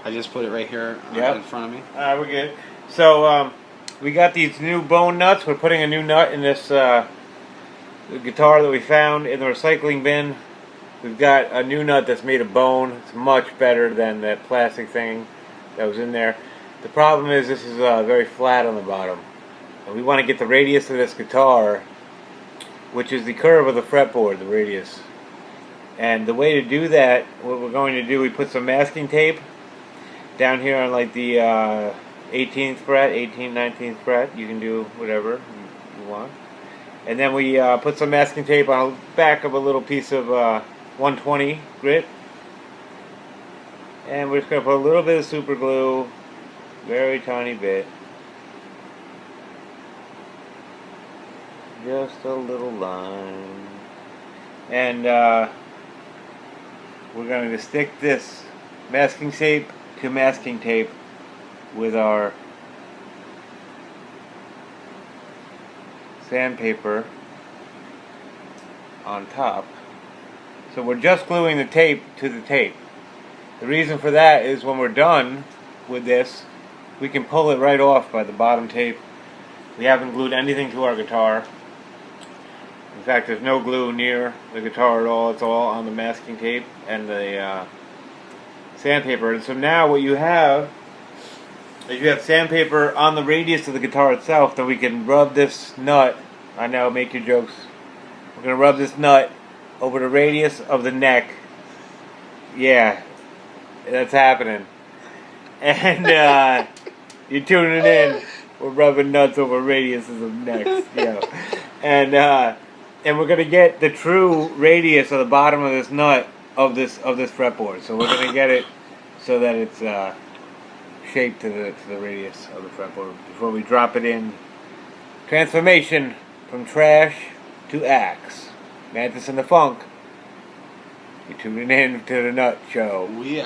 I just put it right here Yep. in front of me. We're good. So we got these new bone nuts. We're putting a new nut in this guitar that we found in the recycling bin. We've got a new nut that's made of bone. It's much better than that plastic thing that was in there. The problem is this is very flat on the bottom. And we want to get the radius of this guitar, which is the curve of the fretboard, the radius. And the way to do that, what we're going to do, we put some masking tape down here on like the 18th fret, 18th, 19th fret. You can do whatever you want. And then we put some masking tape on the back of a little piece of 120 grit. And we're just going to put a little bit of super glue, very tiny bit. Just a little line. And we're going to stick this masking tape to masking tape with our sandpaper on top. So we're just gluing the tape to the tape. The reason for that is when we're done with this, we can pull it right off by the bottom tape. We haven't glued anything to our guitar. In fact, there's no glue near the guitar at all. It's all on the masking tape and the sandpaper. And so now what you have is you have sandpaper on the radius of the guitar itself. Then we can rub this nut. I know, make your jokes. We're going to rub this nut over the radius of the neck. Yeah, that's happening. And you're tuning in. We're rubbing nuts over radiuses of necks. Yeah. And we're gonna get the true radius of the bottom of this nut of this fretboard. So we're gonna get it so that it's shaped to the radius of the fretboard before we drop it in. Transformation from trash to axe. Mantis and the Funk. You're tuning in to the Nut Show. We